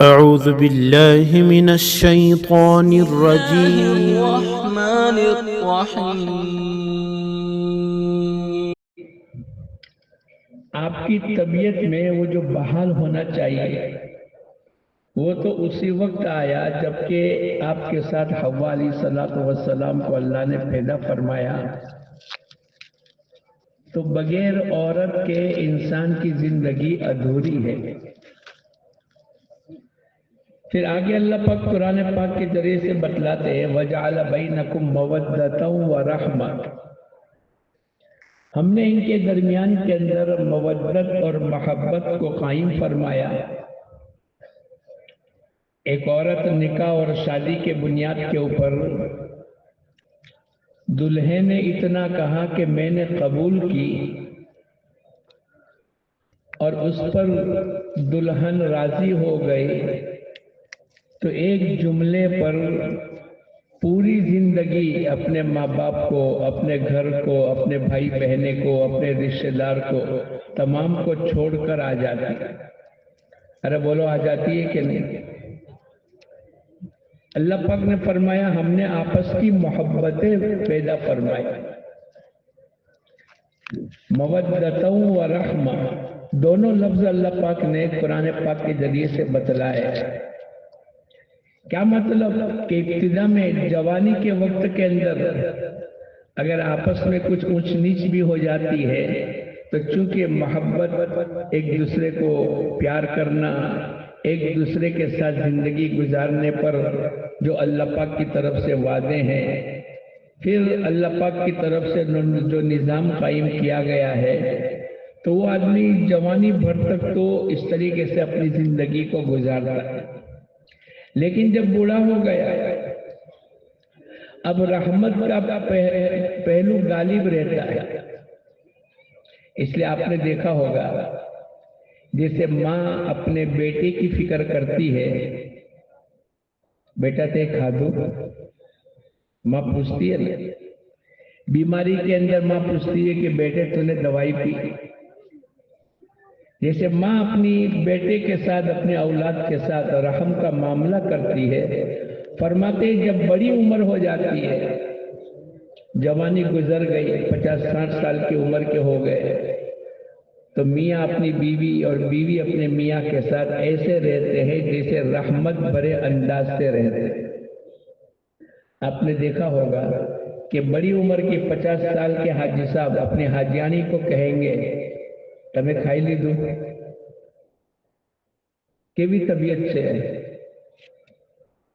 أعوذ بالله من الشيطان الرجيم. الرحمن الرحیم۔ آپ کی طبیعت میں وہ جو بحال ہونا چاہیے وہ تو اسی وقت آیا جبکہ آپ کے ساتھ حوا علیہ السلام کو اللہ نے پیدا فرمایا، تو بغیر عورت کے انسان کی زندگی ادھوری ہے۔ پھر آگے اللہ پاک قرآن پاک کے ذریعے سے بتلاتے ہیں وَجَعَلَ بَيْنَكُمْ مَوَدَّةً وَرَحْمَةً، ہم نے ان کے درمیان کے اندر مودت اور محبت کو قائم فرمایا۔ ایک عورت نکاح اور شادی کے بنیاد کے اوپر دلہے نے اتنا کہا کہ میں نے قبول کی، اور اس پر دلہن راضی ہو گئی، تو ایک جملے پر پوری زندگی اپنے ماں باپ کو، اپنے گھر کو، اپنے بھائی بہنے کو، اپنے رشتہ دار کو، تمام کو چھوڑ کر آ جاتی ہے۔ ارے بولو، آ جاتی ہے کہ نہیں؟ اللہ پاک نے فرمایا ہم نے آپس کی محبتیں پیدا فرمائی، مودۃ و رحمہ، دونوں لفظ اللہ پاک نے قرآن پاک کے ذریعے سے بتلائے۔ کیا مطلب کہ ابتدا میں جوانی کے وقت کے اندر اگر آپس میں کچھ اونچ نیچ بھی ہو جاتی ہے تو چونکہ محبت، ایک دوسرے کو پیار کرنا، ایک دوسرے کے ساتھ زندگی گزارنے پر جو اللہ پاک کی طرف سے وعدے ہیں، پھر اللہ پاک کی طرف سے جو نظام قائم کیا گیا ہے، تو وہ آدمی جوانی بھر تک تو اس طریقے سے اپنی زندگی کو گزارتا ہے، لیکن جب بوڑھا ہو گیا اب رحمت کا پہلو غالب رہتا ہے۔ اس لیے آپ نے دیکھا ہوگا جیسے ماں اپنے بیٹے کی فکر کرتی ہے، بیٹا تے کھا دو، ماں پوچھتی ہے نا، بیماری کے اندر ماں پوچھتی ہے کہ بیٹے تو نے دوائی پی۔ جیسے ماں اپنی بیٹے کے ساتھ، اپنے اولاد کے ساتھ رحم کا معاملہ کرتی ہے، فرماتے جب بڑی عمر ہو جاتی ہے، جوانی گزر گئی، 50-60 سال کی عمر کے ہو گئے، تو میاں اپنی بیوی اور بیوی اپنے میاں کے ساتھ ایسے رہتے ہیں جیسے رحمت بھرے انداز سے رہتے ہیں۔ آپ نے دیکھا ہوگا کہ بڑی عمر کی 50 سال کے حاجی صاحب اپنی حاجیانی کو کہیں گے تمہیں کھائی لی دوں کہ بھی طبیعت سے ہے،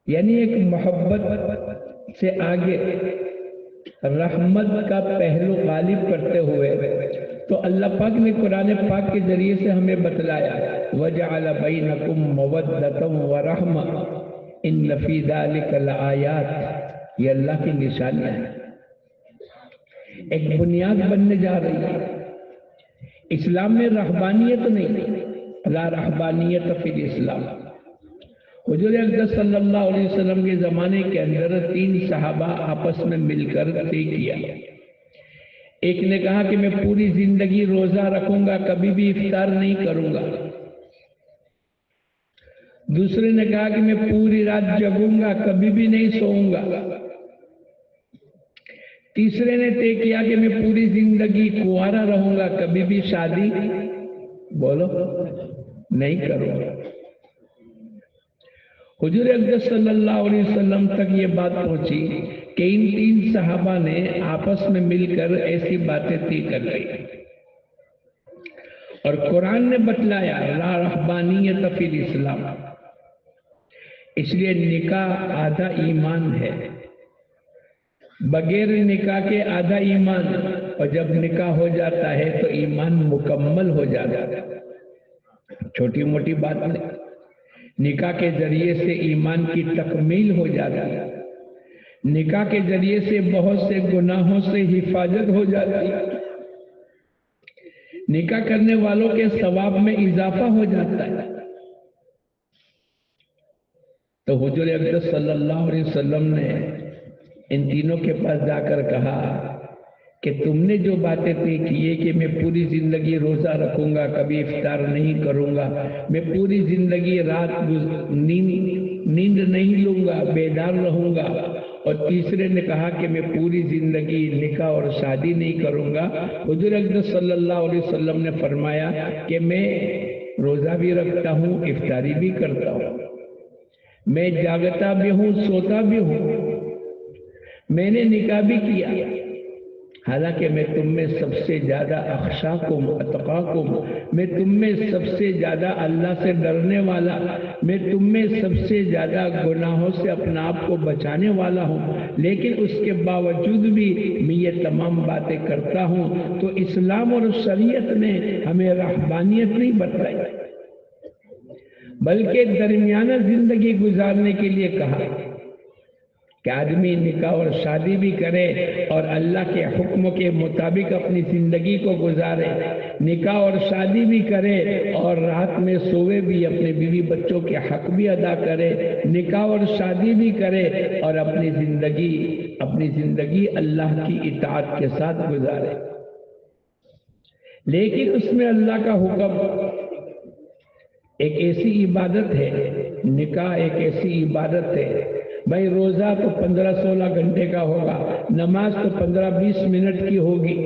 یعنی ایک محبت سے آگے رحمت کا پہلو غالب کرتے ہوئے تو اللہ پاک نے قرآن پاک کے ذریعے سے ہمیں بتلایا وَجَعَلَ بَيْنَكُمْ مَوَدَّةً وَرَحْمَةً إِنَّ فِي ذَلِكَ لَآيَاتٍ، یہ اللہ کی نشانیاں ہیں، ایک بنیاد بننے جا رہی ہے۔ اسلام میں رہبانیت نہیں، لا رہبانیت فی الاسلام۔ حضور اقدس صلی اللہ علیہ وسلم کے زمانے کے اندر 3 صحابہ آپس میں مل کر طے کیا۔ ایک نے کہا کہ میں پوری زندگی روزہ رکھوں گا، کبھی بھی افطار نہیں کروں گا۔ دوسرے نے کہا کہ میں پوری رات جگوں گا، کبھی بھی نہیں سوؤں گا۔ تیسرے نے طے کیا کہ میں پوری زندگی کنوارا رہوں گا، کبھی بھی شادی بولو نہیں کروں گا۔ حضور اقدس صلی اللہ علیہ وسلم تک یہ بات پہنچی کہ ان 3 صحابہ نے آپس میں مل کر ایسی باتیں طے کر لی، اور قرآن نے بتلایا لا رہبانیت فی الاسلام۔ اس لیے نکاح آدھا ایمان ہے، بغیر نکاح کے آدھا ایمان، اور جب نکاح ہو جاتا ہے تو ایمان مکمل ہو جاتا ہے۔ چھوٹی موٹی بات نہیں، نکاح کے ذریعے سے ایمان کی تکمیل ہو جاتی ہے، نکاح کے ذریعے سے بہت سے گناہوں سے حفاظت ہو جاتی ہے، نکاح کرنے والوں کے ثواب میں اضافہ ہو جاتا ہے۔ تو حضور اقدس صلی اللہ علیہ وسلم نے ان تینوں کے پاس جا کر کہا کہ تم نے جو باتیں طے کی ہے کہ میں پوری زندگی روزہ رکھوں گا، کبھی افطار نہیں کروں گا، میں پوری زندگی رات نیند نہیں لوں گا، بیدار رہوں گا، اور تیسرے نے کہا کہ میں پوری زندگی نکاح اور شادی نہیں کروں گا، حضور اقدس صلی اللہ علیہ وسلم نے فرمایا کہ میں روزہ بھی رکھتا ہوں، افطاری بھی کرتا ہوں، میں جاگتا بھی ہوں، سوتا بھی ہوں، میں نے نکاح بھی کیا، حالانکہ میں تم میں سب سے زیادہ اخشاکم اتقاکم، میں تم میں سب سے زیادہ اللہ سے ڈرنے والا، میں تم میں سب سے زیادہ گناہوں سے اپنا آپ کو بچانے والا ہوں، لیکن اس کے باوجود بھی میں یہ تمام باتیں کرتا ہوں۔ تو اسلام اور شریعت نے ہمیں رہبانیت نہیں بتائی، بلکہ درمیانہ زندگی گزارنے کے لیے کہا کہ آدمی نکاح اور شادی بھی کرے اور اللہ کے حکم کے مطابق اپنی زندگی کو گزارے، نکاح اور شادی بھی کرے اور رات میں سوئے بھی، اپنے بیوی بچوں کے حق بھی ادا کرے، نکاح اور شادی بھی کرے اور اپنی زندگی اللہ کی اطاعت کے ساتھ گزارے۔ لیکن اس میں اللہ کا حکم ایک ایسی عبادت ہے، نکاح ایک ایسی عبادت ہے، بھائی روزہ تو 15-16 گھنٹے کا ہوگا، نماز تو 15-20 منٹ کی ہوگی،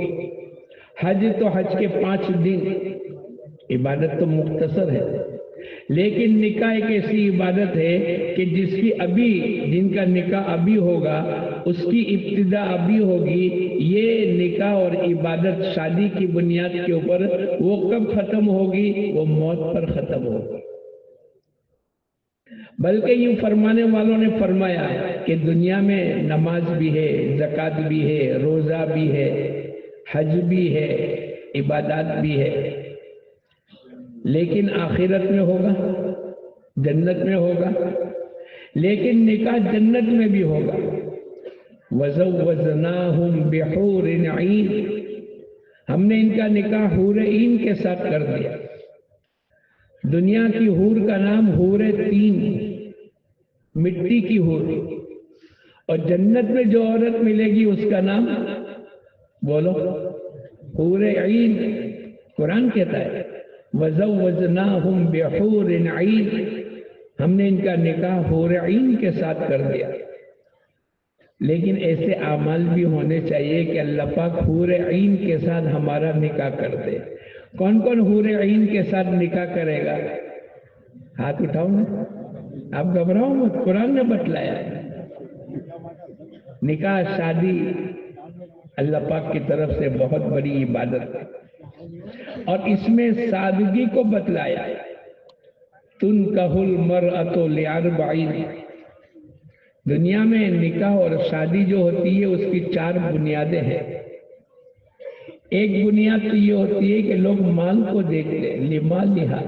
حج تو حج کے 5 دن، عبادت تو مختصر ہے، لیکن نکاح ایک ایسی عبادت ہے کہ جن کا نکاح ابھی ہوگا اس کی ابتدا ابھی ہوگی۔ یہ نکاح اور عبادت شادی کی بنیاد کے اوپر وہ کب ختم ہوگی؟ وہ موت پر ختم ہوگی۔ بلکہ یوں فرمانے والوں نے فرمایا کہ دنیا میں نماز بھی ہے، زکوٰۃ بھی ہے، روزہ بھی ہے، حج بھی ہے، عبادات بھی ہے، لیکن آخرت میں ہوگا، جنت میں ہوگا، لیکن نکاح جنت میں بھی ہوگا۔ وَزَوَّجْنَاهُمْ بِحُورٍ عِينٍ، ہم نے ان کا نکاح حور عین کے ساتھ کر دیا۔ دنیا کی حور کا نام حور تین، مٹی کی حور، اور جنت میں جو عورت ملے گی اس کا نام بولو حور عین۔ قرآن کہتا ہے وَزَوَّجْنَاهُمْ بِحُورٍ عِينٍ، ہم نے ان کا نکاح حور عین کے ساتھ کر دیا۔ لیکن ایسے اعمال بھی ہونے چاہیے کہ اللہ پاک حور عین کے ساتھ ہمارا نکاح کر دے۔ کون کون حور عین کے ساتھ نکاح کرے گا؟ ہاتھ اٹھاؤ نا، آپ گھبراؤ مت، قرآن نے بتلایا۔ نکاح شادی اللہ پاک کی طرف سے بہت بڑی عبادت ہے، اور اس میں سادگی کو بتلایا۔ تنکح المرأة لأربع، دنیا میں نکاح اور شادی جو ہوتی ہے اس کی 4 بنیادیں ہیں۔ ایک بنیاد تو یہ ہوتی ہے کہ لوگ مال کو دیکھتے، لمالہا،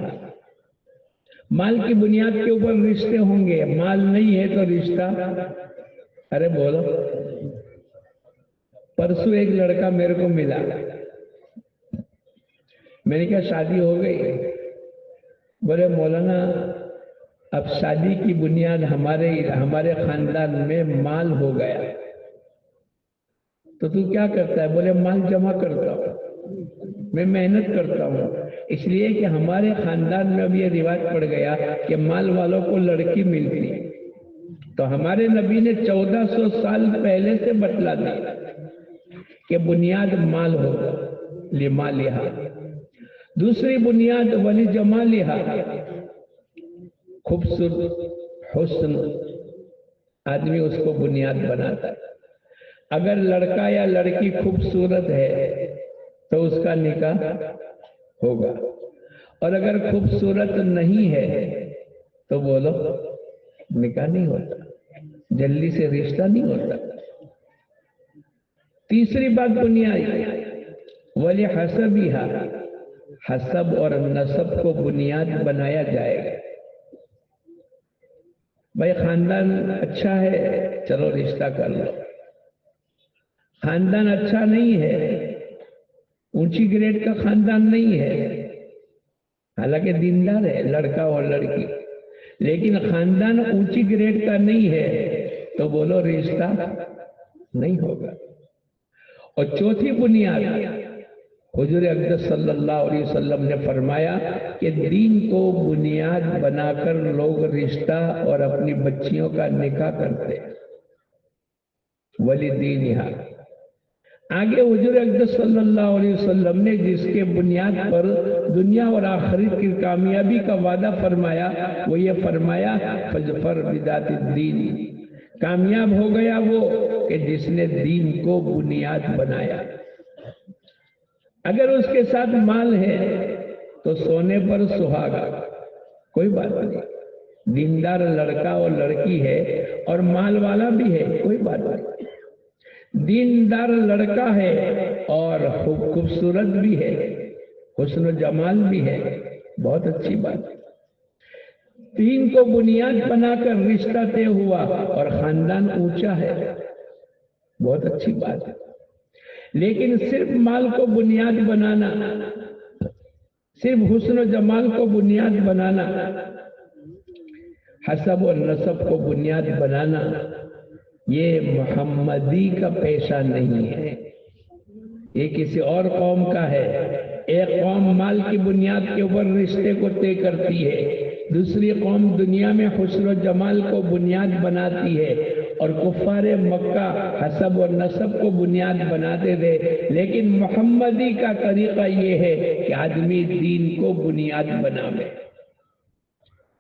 مال کی بنیاد کے اوپر رشتے ہوں گے، مال نہیں ہے تو رشتہ، ارے بولو۔ پرسوں ایک لڑکا میرے کو ملا، میں نے کہا شادی ہو گئی؟ بولے مولانا اب شادی کی بنیاد ہمارے خاندان میں مال ہو گیا۔ تو کیا کرتا ہے؟ بولے مال جمع کرتا ہوں، میں محنت کرتا ہوں، اس لیے کہ ہمارے خاندان میں اب یہ رواج پڑ گیا کہ مال والوں کو لڑکی ملتی، تو ہمارے نبی نے 1400 سال پہلے سے بتلا دیا کہ بنیاد مال ہوگا، لمالہا۔ دوسری بنیاد ولجمالہا، خوبصورت، حسن، آدمی اس کو بنیاد بناتا ہے۔ اگر لڑکا یا لڑکی خوبصورت ہے تو اس کا نکاح ہوگا، اور اگر خوبصورت نہیں ہے تو بولو نکاح نہیں ہوتا، جلدی سے رشتہ نہیں ہوتا۔ تیسری بات بنیاد وَلِحَسَبِهَا، حسب اور نسب کو بنیاد بنایا جائے گا۔ بھائی خاندان اچھا ہے چلو رشتہ کر لو، خاندان اچھا نہیں ہے، اونچی گریڈ کا خاندان نہیں ہے، حالانکہ دیندار ہے لڑکا اور لڑکی، لیکن خاندان اونچی گریڈ کا نہیں ہے تو بولو رشتہ نہیں ہوگا۔ اور چوتھی بنیاد حضور اقدس صلی اللہ علیہ وسلم نے فرمایا کہ دین کو بنیاد بنا کر لوگ رشتہ اور اپنی بچیوں کا نکاح کرتے ہیں۔ ولی دینہا، آگے حضور اقدس صلی اللہ علیہ وسلم نے جس کے بنیاد پر دنیا اور آخرت کی کامیابی کا وعدہ فرمایا وہ یہ فرمایا فظفر بذات الدین، کامیاب ہو گیا وہ کہ جس نے دین کو بنیاد بنایا۔ اگر اس کے ساتھ مال ہے تو سونے پر سہاگا، کوئی بات نہیں، دیندار لڑکا اور لڑکی ہے اور مال والا بھی ہے، کوئی بات نہیں، دیندار لڑکا ہے اور خوبصورت بھی ہے، حسن و جمال بھی ہے، بہت اچھی بات ہے۔ دین کو بنیاد بنا کر رشتہ طے ہوا اور خاندان اونچا ہے، بہت اچھی بات ہے۔ لیکن صرف مال کو بنیاد بنانا، صرف حسن و جمال کو بنیاد بنانا، حسب و نسب کو بنیاد بنانا، یہ محمدی کا پیشہ نہیں ہے، یہ کسی اور قوم کا ہے۔ ایک قوم مال کی بنیاد کے اوپر رشتے کو طے کرتی ہے، دوسری قوم دنیا میں حسن و جمال کو بنیاد بناتی ہے، اور کفار مکہ حسب و نسب کو بنیاد بناتے تھے، لیکن محمدی کا طریقہ یہ ہے کہ آدمی دین کو بنیاد بناوے۔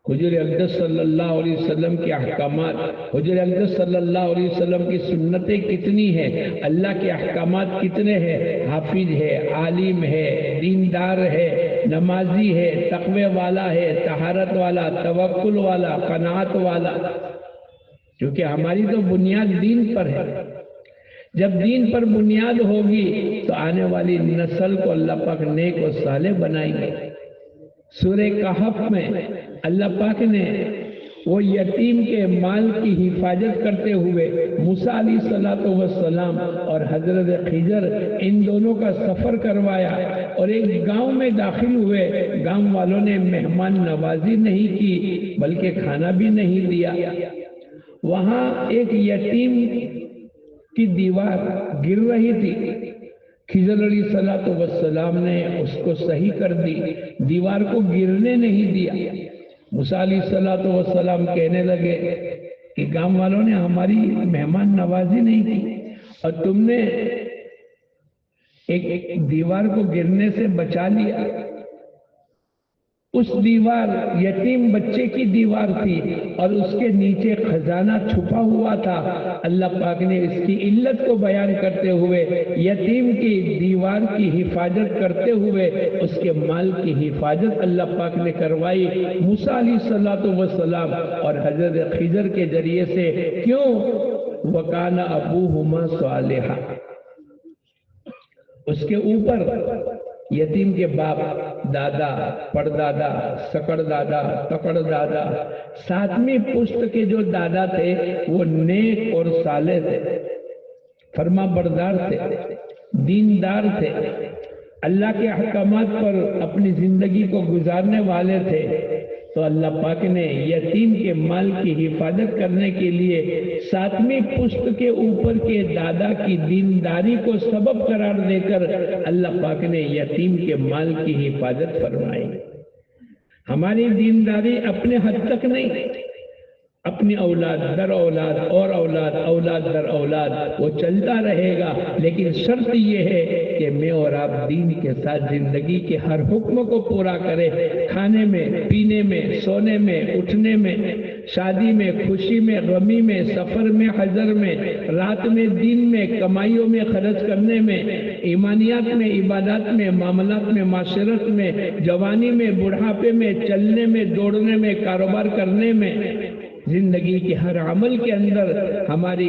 حضور اقدس صلی اللہ علیہ وسلم کے احکامات، حضور اقدس صلی اللہ علیہ وسلم کی سنتیں کتنی ہیں، اللہ کے احکامات کتنے ہیں، حافظ ہے، عالم ہے، دیندار ہے، نمازی ہے، تقوی والا ہے، طہارت والا، توکل والا، قناعت والا، کیونکہ ہماری تو بنیاد دین پر ہے۔ جب دین پر بنیاد ہوگی تو آنے والی نسل کو اللہ پاک نیک و صالح بنائیں گے۔ سورہ کہف میں اللہ پاک نے وہ یتیم کے مال کی حفاظت کرتے ہوئے موسیٰ علیہ السلام اور حضرت خضر ان دونوں کا سفر کروایا، اور ایک گاؤں میں داخل ہوئے، گاؤں والوں نے مہمان نوازی نہیں کی بلکہ کھانا بھی نہیں دیا۔ وہاں ایک یتیم کی دیوار گر رہی تھی، خضر علیہ السلام نے اس کو صحیح کر دی، دیوار کو گرنے نہیں دیا۔ موسیٰ علیہ السلام کہنے لگے کہ گاؤں والوں نے ہماری مہمان نوازی نہیں کی اور تم نے ایک دیوار کو گرنے سے بچا لیا۔ اس دیوار یتیم بچے کی دیوار تھی اور اس کے نیچے خزانہ چھپا ہوا تھا۔ اللہ پاک نے اس کی علت کو بیان کرتے ہوئے یتیم کی دیوار کی حفاظت کرتے ہوئے اس کے مال کی حفاظت اللہ پاک نے کروائی موسیٰ علیہ السلام اور حضرت خضر کے ذریعے سے۔ کیوں؟ وَكَانَ أَبُوهُمَا صَالِحًا، اس کے اوپر یتیم کے باپ، دادا، پردادا، سکڑ دادا، تکڑ دادا، ساتویں پشت کے جو دادا تھے وہ نیک اور صالح تھے، فرما بردار تھے، دیندار تھے، اللہ کے احکامات پر اپنی زندگی کو گزارنے والے تھے۔ تو اللہ پاک نے یتیم کے مال کی حفاظت کرنے کے لیے ساتویں پشت کے اوپر کے دادا کی دینداری کو سبب قرار دے کر اللہ پاک نے یتیم کے مال کی حفاظت فرمائی۔ ہماری دینداری اپنے حد تک نہیں، اپنی اولاد در اولاد اور اولاد، اولاد در اولاد وہ چلتا رہے گا، لیکن شرط یہ ہے کہ میں اور آپ دین کے ساتھ زندگی کے ہر حکم کو پورا کریں، کھانے میں، پینے میں، سونے میں، اٹھنے میں، شادی میں، خوشی میں، غمی میں، سفر میں، حضر میں، رات میں، دن میں، کمائیوں میں خرچ کرنے میں، ایمانیات میں، عبادات میں، معاملات میں، معاشرت میں، جوانی میں، بڑھاپے میں، چلنے میں، دوڑنے میں، کاروبار کرنے میں، زندگی کے ہر عمل کے اندر ہماری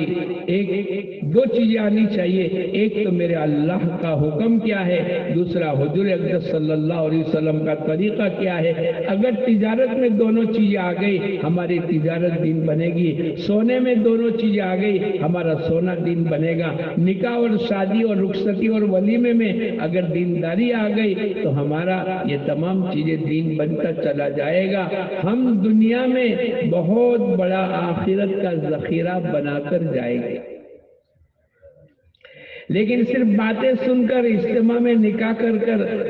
دو چیزیں آنی چاہیے۔ ایک تو میرے اللہ کا حکم کیا ہے، دوسرا حضور اقدس صلی اللہ علیہ وسلم کا طریقہ کیا ہے۔ اگر تجارت میں دونوں چیزیں آ گئی ہماری تجارت دین بنے گی، سونے میں دونوں چیزیں آ گئی ہمارا سونا دین بنے گا، نکاح اور شادی اور رخصتی اور ولیمے میں اگر دینداری آ گئی تو ہمارا یہ تمام چیزیں دین بنتا چلا جائے گا۔ ہم دنیا میں بہت بڑا آخرت کا ذخیرہ بنا کر جائے گا۔ لیکن صرف باتیں سن کر اجتماع میں نکاح کر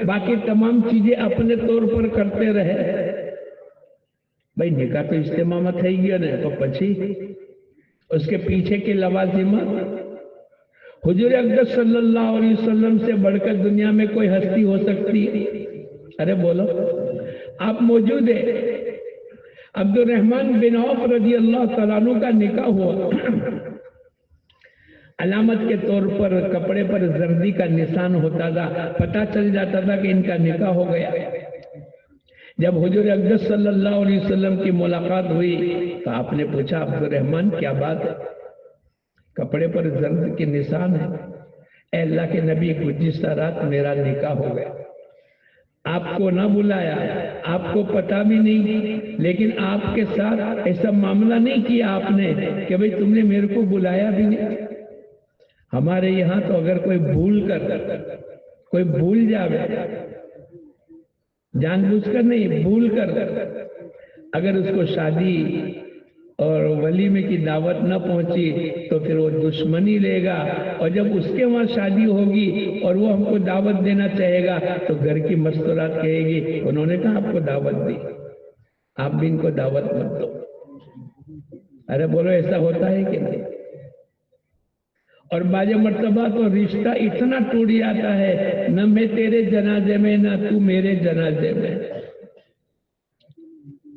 باقی تمام چیزیں اپنے طور پر کرتے رہے. بھائی نکاح تو اجتماع میں تھئی گیا نا، تو پچھی اس کے پیچھے کے لوازمات. حضور اقدس صلی اللہ علیہ وسلم سے بڑھ کر دنیا میں کوئی ہستی ہو سکتی ہے؟ ارے بولو. آپ موجود ہیں. عبد الرحمن بن عوف رضی اللہ تعالیٰ عنہ کا نکاح ہوا. علامت کے طور پر کپڑے پر زردی کا نشان ہوتا تھا، پتہ چل جاتا تھا کہ ان کا نکاح ہو گیا. جب حضور اقدس صلی اللہ علیہ وسلم کی ملاقات ہوئی تو آپ نے پوچھا عبد الرحمن کیا بات ہے؟ کپڑے پر زرد کے نشان ہے. اے اللہ کے نبی گزشتہ رات میرا نکاح ہو گیا. آپ کو نہ بلایا، آپ کو پتا بھی نہیں، لیکن آپ کے ساتھ ایسا معاملہ نہیں کیا آپ نے کہ بھئی تم نے میرے کو بلایا بھی نہیں. ہمارے یہاں تو اگر کوئی بھول جاوے، جان بوجھ کر نہیں، بھول کر اگر اس کو شادی اور ولیمے کی دعوت نہ پہنچی تو پھر وہ دشمنی لے گا، اور جب اس کے وہاں شادی ہوگی اور وہ ہم کو دعوت دینا چاہے گا تو گھر کی مستورات کہے گی انہوں نے کہا آپ کو دعوت دی، آپ بھی ان کو دعوت مت دو. ارے بولو ایسا ہوتا ہے کہ نہیں؟ اور بعض مرتبہ تو رشتہ اتنا ٹوٹ جاتا ہے، نہ میں تیرے جنازے میں نہ تو میرے جنازے میں.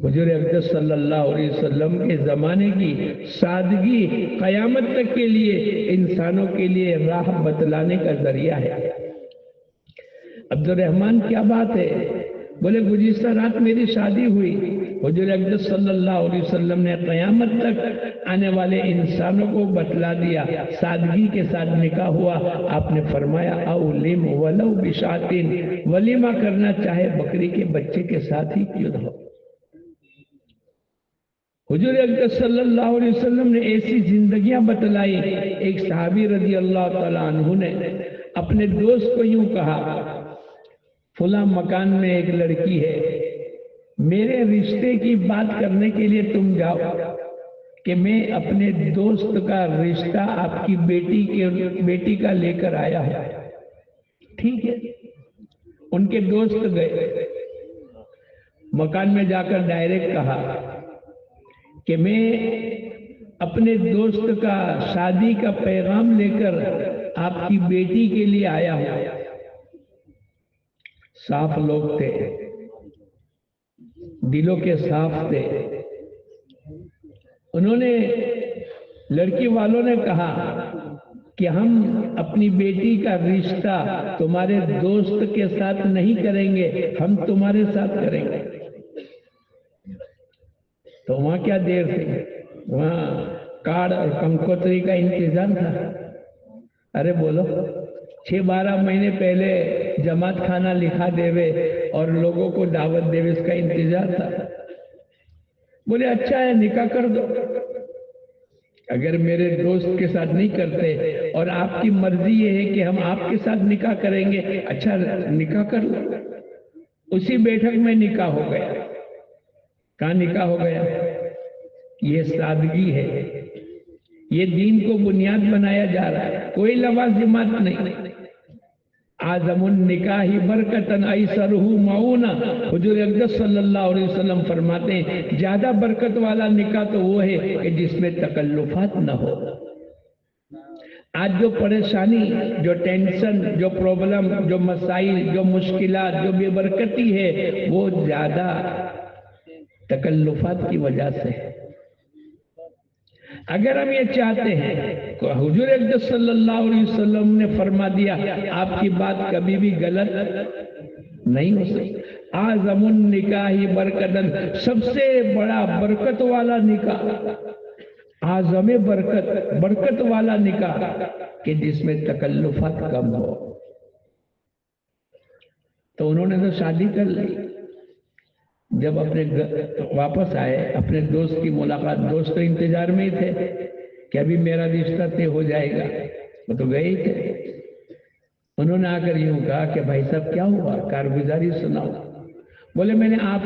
حضور اقدس صلی اللہ علیہ وسلم کے زمانے کی سادگی قیامت تک کے لیے انسانوں کے لیے راہ بتلانے کا ذریعہ ہے. عبد الرحمن کیا بات ہے؟ بولے گزشتہ رات میری شادی ہوئی. حضور اقدس صلی اللہ علیہ وسلم نے قیامت تک آنے والے انسانوں کو بتلا دیا. سادگی کے ساتھ نکاح ہوا. آپ نے فرمایا اولم ولو بشاتن، ولیمہ کرنا چاہے بکری کے بچے کے ساتھ ہی کیوں نہ ہو. حضور اقدس صلی اللہ علیہ وسلم نے ایسی زندگیاں بتلائی. ایک صحابی رضی اللہ تعالیٰ عنہ نے اپنے دوست کو یوں کہا فلاں مکان میں ایک لڑکی ہے، میرے رشتے کی بات کرنے کے لیے تم جاؤ کہ میں اپنے دوست کا رشتہ آپ کی بیٹی کا لے کر آیا ہوں. ٹھیک ہے. ان کے دوست گئے، مکان میں جا کر ڈائریکٹ کہا کہ میں اپنے دوست کا شادی کا پیغام لے کر آپ کی بیٹی کے لیے آیا ہوں. صاف لوگ تھے، دلوں کے صاف تھے. انہوں نے لڑکی والوں نے کہا کہ ہم اپنی بیٹی کا رشتہ تمہارے دوست کے ساتھ نہیں کریں گے، ہم تمہارے ساتھ کریں گے. تو وہاں کیا دیر تھی، وہاں کارڈ اور کنکوتری کا انتظام تھا. ارے بولو 6-12 مہینے پہلے جماعت خانہ لکھا دیوے اور لوگوں کو دعوت دیوے، اس کا انتظار تھا. بولے اچھا ہے نکاح کر دو. اگر میرے دوست کے ساتھ نہیں کرتے اور آپ کی مرضی یہ ہے کہ ہم آپ کے ساتھ نکاح کریں گے، اچھا نکاح کر لو. اسی بیٹھک میں نکاح ہو گیا. کہاں نکاح ہو گیا؟ یہ سادگی ہے، یہ دین کو بنیاد بنایا جا رہا ہے، کوئی لوازمات نہیں. اعظم النکاح برکتاً ایسرہ معونہ. حضور اقدس صلی اللہ علیہ وسلم فرماتے ہیں زیادہ برکت والا نکاح تو وہ ہے کہ جس میں تکلفات نہ ہو. آج جو پریشانی، جو ٹینشن، جو پرابلم، جو مسائل، جو مشکلات، جو بے برکتی ہے وہ زیادہ تکلفات کی وجہ سے. اگر ہم یہ چاہتے ہیں تو حضور اقدس صلی اللہ علیہ وسلم نے فرما دیا آپ کی بات کبھی بھی غلط نہیں ہو سکتی. اعظم النکاح برکتاً، سب سے بڑا برکت والا نکاح، اعظم برکت والا نکاح کہ جس میں تکلفات کم ہو. تو انہوں نے تو شادی کر لی. جب اپنے واپس آئے اپنے دوست کی ملاقات، دوست تو انتظار میں ہی تھے کہ ابھی میرا رشتہ طے ہو جائے گا، وہ تو گئے ہی تھے. انہوں نے آ کر یوں کہا کہ بھائی صاحب کیا ہوا، کارگزاری سناؤ. بولے میں نے آپ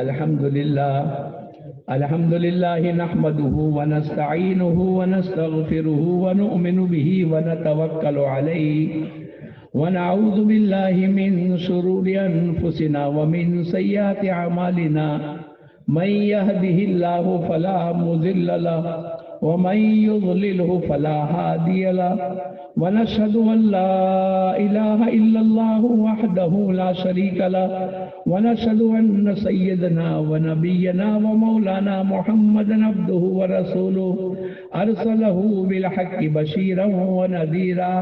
الحمد لله نحمده ونستعينه ونستغفره ونؤمن به ونتوكل عليه ونعوذ بالله من شرور أنفسنا ومن سيئات أعمالنا من يهده الله فلا مضل له ومن يضلله فلا هادي له ونشهد أن لا إله إلا الله وحده لا شريك له ونشهد أن سيدنا ونبينا ومولانا محمدا عبده ورسوله أرسله بالحق بشيرا ونذيرا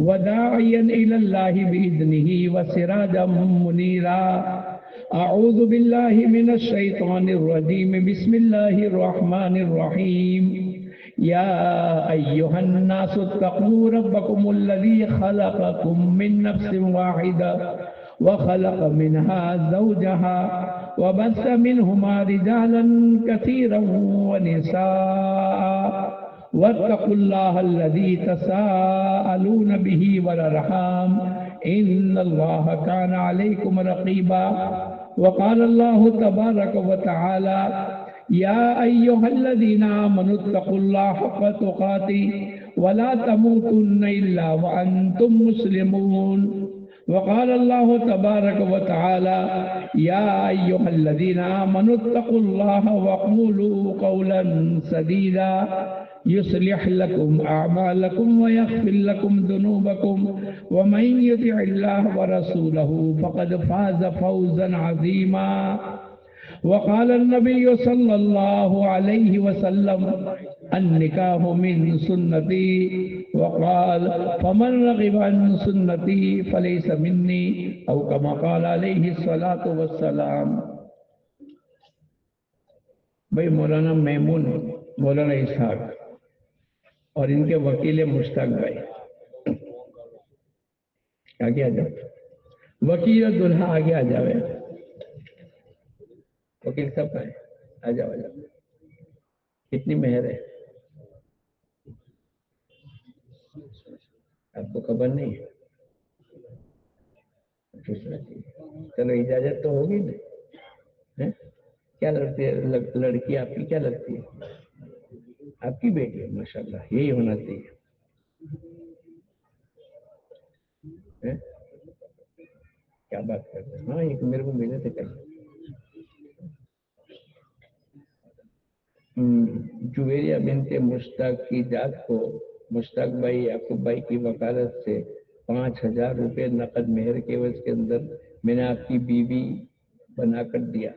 وداعيا إلى الله بإذنه وسراجا منيرا. أعوذ بالله من الشيطان الرجيم. بسم الله الرحمن الرحيم. يا أيها الناس اتقوا ربكم الذي خلقكم من نفس واحدة وخلق منها زوجها وبث منهما رجالا كثيرا ونساء واتقوا الله الذي تساءلون به والأرحام إن الله كان عليكم رقيبا. وقال الله تبارك وتعالى يا أيها الذين آمنوا اتقوا الله حق تقاته ولا تموتن إلا وأنتم مسلمون. وقال الله تبارك وتعالى يا أيها الذين آمنوا اتقوا الله وقولوا قولا سديدا يصلح لكم أعمالكم ويغفر لكم ذنوبكم ومن يطع الله ورسوله فقد فاز فوزا عظيما. وقال النبي صلى الله عليه وسلم النكاح من سنتي وقال فمن رغب عن سنتي فليس مني أو كما قال عليه الصلاة والسلام. بھائی مولانا میمون مولانا اسحاق اور ان کے وکیل مشتاق بھائی آگے آ جاؤ. وکیل دلہا آگے آ جاوے. وکیل صاحب کا ہے آ جاؤ آ جاؤ. کتنی مہر ہے آپ کو خبر نہیں ہے؟ چلو اجازت تو ہوگی نا. کیا لگتی ہے لڑکی آپ کی؟ کیا لگتی ہے؟ آپ کی بیٹی ہے. ماشاءاللہ یہی ہونا چاہیے. کیا بات کرتے ہیں. ہاں ایک میرے کو ملے تھے کل. جویریہ بنت مشتاق کی ذات کو مشتاق بھائی یعقوب بھائی کی وکالت سے 5,000 روپے نقد مہر کے عوض کے اندر میں نے آپ کی بیوی بنا کر دیا.